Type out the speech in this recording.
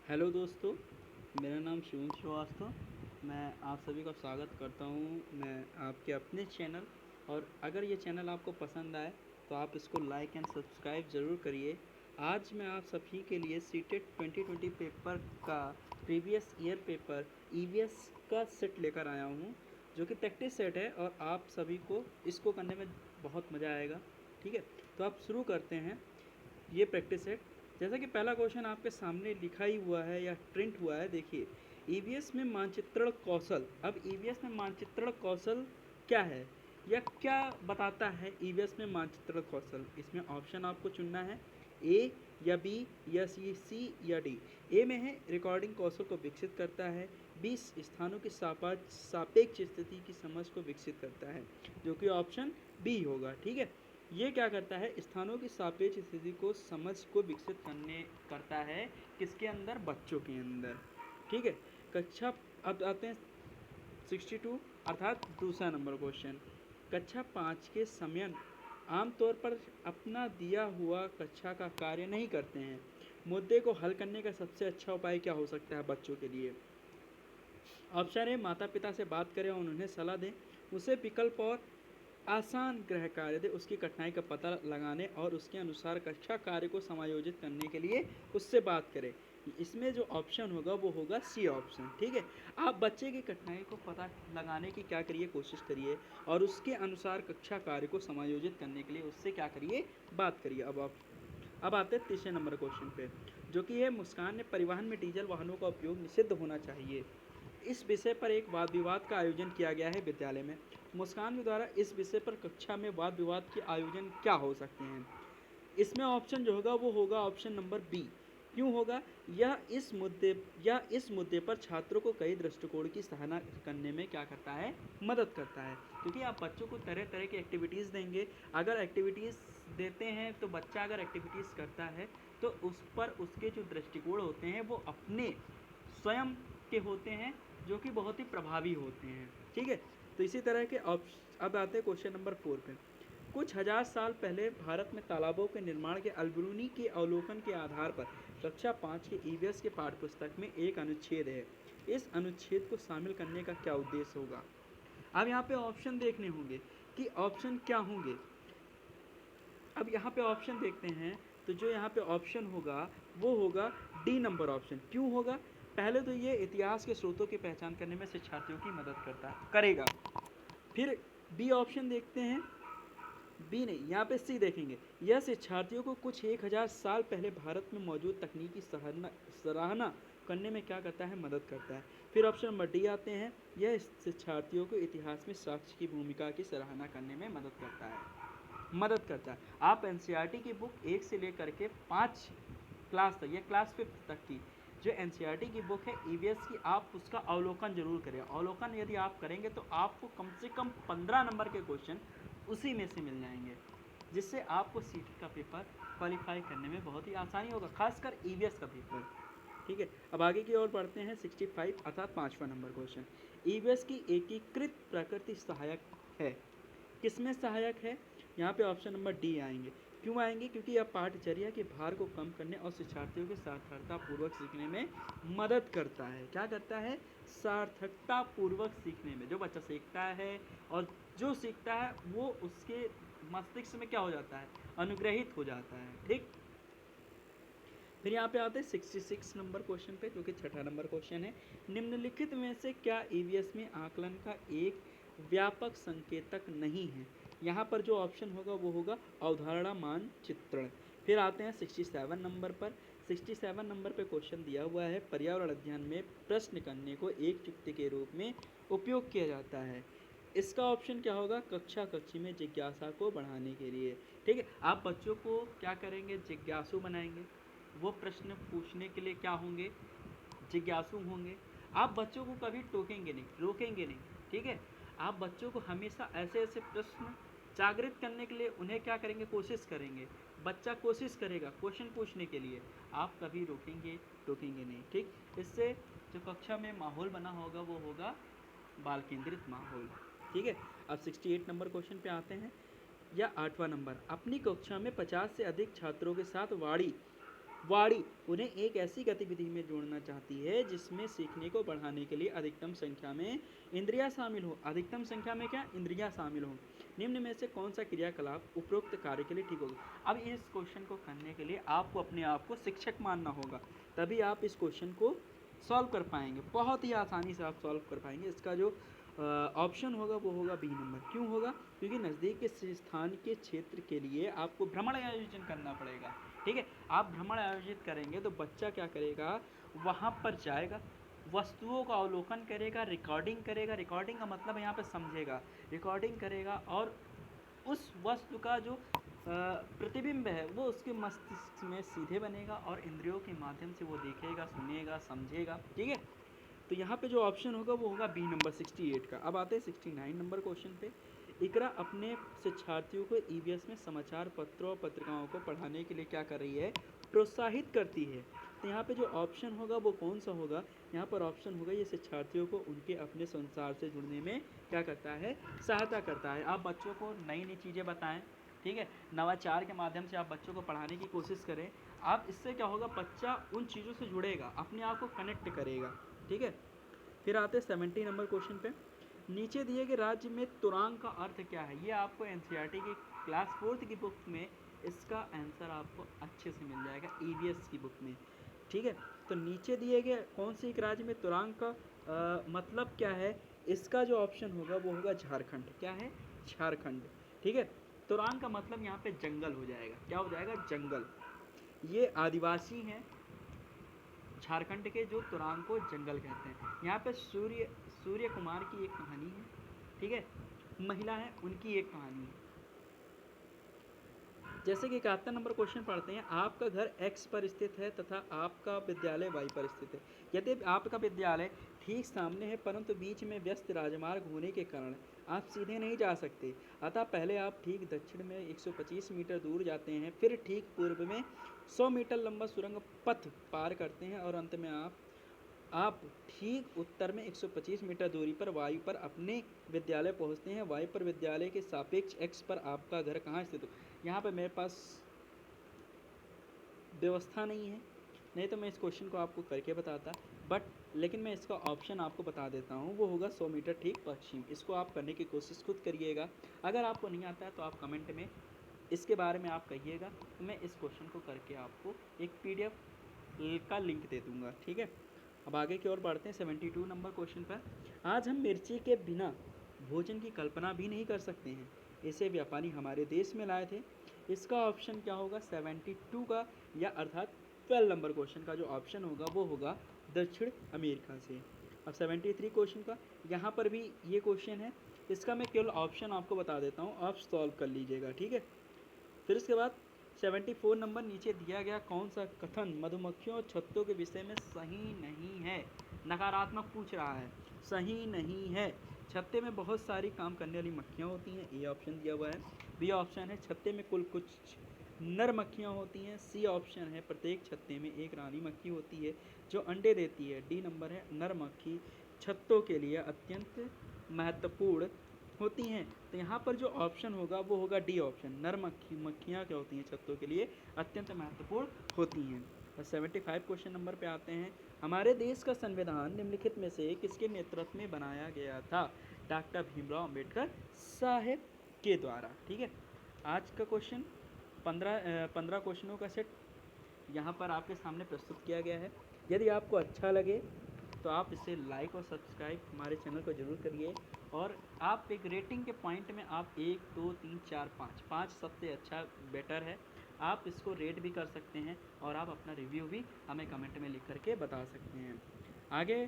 Hello दोस्तों, मेरा नाम शिवम श्रीवास्तव। मैं आप सभी का स्वागत करता हूँ मैं आपके अपने चैनल। और अगर ये चैनल आपको पसंद आए तो आप इसको लाइक एंड सब्सक्राइब ज़रूर करिए। आज मैं आप सभी के लिए सीटेट 2020 पेपर का प्रीवियस ईयर पेपर ईवीएस का सेट लेकर आया हूँ, जो कि प्रैक्टिस सेट है और आप सभी को इसको करने में बहुत मज़ा आएगा। ठीक है, तो आप शुरू करते हैं ये प्रैक्टिस सेट। जैसा कि पहला क्वेश्चन आपके सामने लिखा ही हुआ है या प्रिंट हुआ है, देखिए। ईवीएस में मानचित्रण कौशल। अब ईवीएस में मानचित्रण कौशल क्या है या क्या बताता है ईवीएस में मानचित्रण कौशल? इसमें ऑप्शन आपको चुनना है, ए या बी या सी या डी। ए में है रिकॉर्डिंग कौशल को विकसित करता है, बी स्थानों की सापेक्ष स्थिति की समझ को विकसित करता है, जो कि ऑप्शन बी होगा। ठीक है, ये क्या करता है? स्थानों की सापेक्ष स्थिति को समझ को विकसित करता है किसके अंदर? बच्चों के अंदर। ठीक है, कक्षा। अब आते हैं 62 अर्थात दूसरा नंबर क्वेश्चन। कक्षा 5 के समयन आमतौर पर अपना दिया हुआ कक्षा का कार्य नहीं करते हैं। मुद्दे को हल करने का सबसे अच्छा उपाय क्या हो सकता है बच्चों के लिए? ऑप्शन ए, माता पिता से बात करें और उन्हें सलाह दें। उसे विकल्प और आसान गृह कार्य दे, उसकी कठिनाई का पता लगाने और उसके अनुसार कक्षा कार्य को समायोजित करने के लिए उससे बात करें। इसमें जो ऑप्शन होगा वो होगा सी ऑप्शन। ठीक है, आप बच्चे की कठिनाई को पता लगाने की क्या करिए, कोशिश करिए और उसके अनुसार कक्षा कार्य को समायोजित करने के लिए उससे क्या करिए, बात करिए। अब आते हैं तीसरे नंबर क्वेश्चन पे, जो कि है मुस्कान ने परिवहन में डीजल वाहनों का उपयोग निषिद्ध होना चाहिए। इस विषय पर एक वाद विवाद का आयोजन किया गया है विद्यालय में। मुस्कान के द्वारा इस विषय पर कक्षा में वाद विवाद के आयोजन क्या हो सकते हैं? इसमें ऑप्शन जो होगा वो होगा ऑप्शन नंबर बी। क्यों होगा? यह इस मुद्दे पर छात्रों को कई दृष्टिकोण की सराहना करने में क्या करता है, मदद करता है। क्योंकि आप बच्चों को तरह तरह की एक्टिविटीज़ देंगे। अगर एक्टिविटीज़ देते हैं तो बच्चा अगर एक्टिविटीज़ करता है तो उस पर उसके जो दृष्टिकोण होते हैं वो अपने स्वयं के होते हैं, जो कि बहुत ही प्रभावी होते हैं। ठीक है, तो इसी तरह के अब आते हैं क्वेश्चन नंबर 4 पे। कुछ हजार साल पहले भारत में तालाबों के निर्माण के अल्बरूनी के अवलोकन के आधार पर कक्षा 5 के ईवीएस के पाठ्यपुस्तक में एक अनुच्छेद है। इस अनुच्छेद को शामिल करने का क्या उद्देश्य होगा? अब यहाँ पे ऑप्शन देखने होंगे कि ऑप्शन क्या होंगे। अब यहाँ पे ऑप्शन देखते हैं, तो जो यहाँ पे ऑप्शन होगा वो होगा डी नंबर ऑप्शन। क्यों होगा? पहले तो ये इतिहास के स्रोतों की पहचान करने में शिक्षार्थियों की मदद करेगा। फिर बी ऑप्शन देखते हैं, बी नहीं, यहाँ पे सी देखेंगे। यह शिक्षार्थियों को कुछ 1000 साल पहले भारत में मौजूद तकनीकी सराहना करने में क्या करता है, मदद करता है। फिर ऑप्शन नंबर डी आते हैं, यह शिक्षार्थियों को इतिहास में साक्ष्य की भूमिका की सराहना करने में मदद करता है। आप एनसीईआरटी की बुक 1 से लेकर के 5 क्लास तक या क्लास 5 तक की जो एनसीईआरटी की बुक है ईवीएस की, आप उसका अवलोकन जरूर करें। अवलोकन यदि आप करेंगे तो आपको कम से कम 15 नंबर के क्वेश्चन उसी में से मिल जाएंगे, जिससे आपको सीटी का पेपर क्वालिफाई करने में बहुत ही आसानी होगा, खासकर ईवीएस का पेपर। ठीक है, अब आगे की ओर बढ़ते हैं। 65 अर्थात 5वां नंबर क्वेश्चन। ईवीएस की एकीकृत प्रकृति सहायक है। किसमें सहायक है? यहाँ पे ऑप्शन नंबर डी आएंगे। क्यों आएंगे? क्योंकि यह पाठचर्या के भार को कम करने और शिक्षार्थियों के सार्थकता पूर्वक सीखने में मदद करता है। क्या करता है? सार्थकता पूर्वक सीखने में। जो बच्चा सीखता है और जो सीखता है वो उसके मस्तिष्क में क्या हो जाता है, अनुग्रहित हो जाता है। ठीक, फिर यहाँ पे आते हैं 66 नंबर क्वेश्चन पे, जो कि छठा नंबर क्वेश्चन है। निम्नलिखित में से क्या ईवीएस में आकलन का एक व्यापक संकेतक नहीं है? यहाँ पर जो ऑप्शन होगा वो होगा अवधारणा मानचित्रण। फिर आते हैं 67 नंबर पर। 67 नंबर पे क्वेश्चन दिया हुआ है, पर्यावरण अध्ययन में प्रश्न करने को एक युक्ति के रूप में उपयोग किया जाता है। इसका ऑप्शन क्या होगा? कक्षा कक्षी में जिज्ञासा को बढ़ाने के लिए। ठीक है, आप बच्चों को क्या करेंगे, जिज्ञासु बनाएंगे। वो प्रश्न पूछने के लिए क्या होंगे, जिज्ञासु होंगे। आप बच्चों को कभी टोकेंगे नहीं, रोकेंगे नहीं। ठीक है, आप बच्चों को हमेशा ऐसे ऐसे प्रश्न जागृत करने के लिए उन्हें क्या करेंगे, कोशिश करेंगे। बच्चा कोशिश करेगा क्वेश्चन पूछने के लिए, आप कभी रोकेंगे टोकेंगे नहीं। ठीक, इससे जो कक्षा में माहौल बना होगा वो होगा बाल केंद्रित माहौल। ठीक है, अब 68 नंबर क्वेश्चन पे आते हैं, या 8वां नंबर। अपनी कक्षा में 50 से अधिक छात्रों के साथ वाणी वाणी उन्हें एक ऐसी गतिविधि में जोड़ना चाहती है जिसमें सीखने को बढ़ाने के लिए अधिकतम संख्या में इंद्रियां शामिल हो। अधिकतम संख्या में क्या? इंद्रियां शामिल हो। निम्न में से कौन सा क्रियाकलाप उपरोक्त कार्य के लिए ठीक होगा? अब इस क्वेश्चन को करने के लिए आपको अपने आप को शिक्षक मानना होगा, तभी आप इस क्वेश्चन को सॉल्व कर पाएंगे। बहुत ही आसानी से आप सॉल्व कर पाएंगे। इसका जो ऑप्शन होगा वो होगा बी नंबर। क्यों होगा? क्योंकि नज़दीक के स्थान के क्षेत्र के लिए आपको भ्रमण आयोजन करना पड़ेगा। ठीक है, आप भ्रमण आयोजित करेंगे तो बच्चा क्या करेगा, वहाँ पर जाएगा, वस्तुओं का अवलोकन करेगा, रिकॉर्डिंग करेगा। रिकॉर्डिंग का मतलब यहाँ पे समझेगा, रिकॉर्डिंग करेगा और उस वस्तु का जो प्रतिबिंब है वो उसके मस्तिष्क में सीधे बनेगा और इंद्रियों के माध्यम से वो देखेगा, सुनेगा, समझेगा। ठीक है, तो यहाँ पे जो ऑप्शन होगा वो होगा बी नंबर 68 का। अब आते हैं 69 नंबर क्वेश्चन पे। इकरा अपने शिक्षार्थियों को ईवीएस में समाचार पत्रों और पत्रिकाओं को पढ़ाने के लिए क्या कर रही है? प्रोत्साहित करती है। तो यहाँ पे जो ऑप्शन होगा वो कौन सा होगा? यहाँ पर ऑप्शन होगा ये शिक्षार्थियों को उनके अपने संसार से जुड़ने में क्या करता है? सहायता करता है। आप बच्चों को नई नई चीज़ें बताएं, ठीक है, नवाचार के माध्यम से आप बच्चों को पढ़ाने की कोशिश करें। आप इससे क्या होगा, बच्चा उन चीज़ों से जुड़ेगा, अपने आप को कनेक्ट करेगा। ठीक है, फिर आते हैं 70 नंबर क्वेश्चन पे। नीचे दिए गए राज्य में तुरंग का अर्थ क्या है? ये आपको एनसीईआरटी की क्लास 4 की बुक में इसका आंसर आपको अच्छे से मिल जाएगा, ईवीएस की बुक में। ठीक है, तो नीचे दिए गए कौन से एक राज्य में तुरंग का मतलब क्या है? इसका जो ऑप्शन होगा वो होगा झारखंड। क्या है? झारखंड। ठीक है, तुरंग का मतलब यहाँ पे जंगल हो जाएगा। क्या हो जाएगा? जंगल। ये आदिवासी हैं झारखंड के जो तुरंग को जंगल कहते हैं। यहाँ पे सूर्य कुमार की एक कहानी है। ठीक है, महिला है, उनकी एक कहानी है। जैसे कि 71 नंबर क्वेश्चन पढ़ते हैं। आपका घर एक्स पर स्थित है तथा आपका विद्यालय वाई पर स्थित है। यदि आपका विद्यालय ठीक सामने है परंतु बीच में व्यस्त राजमार्ग होने के कारण आप सीधे नहीं जा सकते, अतः पहले आप ठीक दक्षिण में 125 मीटर दूर जाते हैं, फिर ठीक पूर्व में 100 मीटर लंबा सुरंग पथ पार करते हैं और अंत में आप ठीक उत्तर में 125 मीटर दूरी पर वायु पर अपने विद्यालय पहुंचते हैं। वायु पर विद्यालय के सापेक्ष एक्स पर आपका घर कहाँ स्थित हो? यहाँ पे मेरे पास व्यवस्था नहीं है, नहीं तो मैं इस क्वेश्चन को आपको करके बताता, लेकिन मैं इसका ऑप्शन आपको बता देता हूँ, वो होगा 100 मीटर ठीक पश्चिम। इसको आप करने की कोशिश खुद करिएगा। अगर आपको नहीं आता है तो आप कमेंट में इसके बारे में आप कहिएगा, तो मैं इस क्वेश्चन को करके आपको एक PDF का लिंक दे दूँगा। ठीक है, अब आगे की ओर बढ़ते हैं 72 नंबर क्वेश्चन पर। आज हम मिर्ची के बिना भोजन की कल्पना भी नहीं कर सकते हैं, इसे व्यापारी हमारे देश में लाए थे। इसका ऑप्शन क्या होगा? 72 का, या अर्थात 12 नंबर क्वेश्चन का जो ऑप्शन होगा वो होगा दक्षिण अमेरिका से। अब 73 क्वेश्चन का, यहाँ पर भी ये क्वेश्चन है, इसका मैं केवल ऑप्शन आपको बता देता हूँ, आप सॉल्व कर लीजिएगा। ठीक है, फिर इसके बाद 74 नंबर नीचे दिया गया कौन सा कथन मधुमक्खियों और छत्तों के विषय में सही नहीं है? नकारात्मक पूछ रहा है, सही नहीं है। छत्ते में बहुत सारी काम करने वाली मक्खियाँ होती हैं, ए ऑप्शन दिया हुआ है। बी ऑप्शन है छत्ते में कुल कुछ नर मक्खियाँ होती हैं। सी ऑप्शन है प्रत्येक छत्ते में एक रानी मक्खी होती है जो अंडे देती है। डी नंबर है नर मक्खी छत्तों के लिए अत्यंत महत्वपूर्ण होती हैं। तो यहाँ पर जो ऑप्शन होगा वो होगा डी ऑप्शन, नर मक्खियाँ क्या होती हैं? छत्तों के लिए अत्यंत महत्वपूर्ण होती हैं। और 75 क्वेश्चन नंबर पे आते हैं। हमारे देश का संविधान निम्नलिखित में से किसके नेतृत्व में बनाया गया था? डॉक्टर भीमराव अंबेडकर साहब के द्वारा। ठीक है, आज का क्वेश्चन 15 क्वेश्चनों का सेट यहाँ पर आपके सामने प्रस्तुत किया गया है। यदि आपको अच्छा लगे तो आप इसे लाइक और सब्सक्राइब हमारे चैनल को ज़रूर करिए, और आप एक रेटिंग के पॉइंट में आप 1 2 3 4 5 सबसे अच्छा बेटर है, आप इसको रेट भी कर सकते हैं और आप अपना रिव्यू भी हमें कमेंट में लिख करके बता सकते हैं। आगे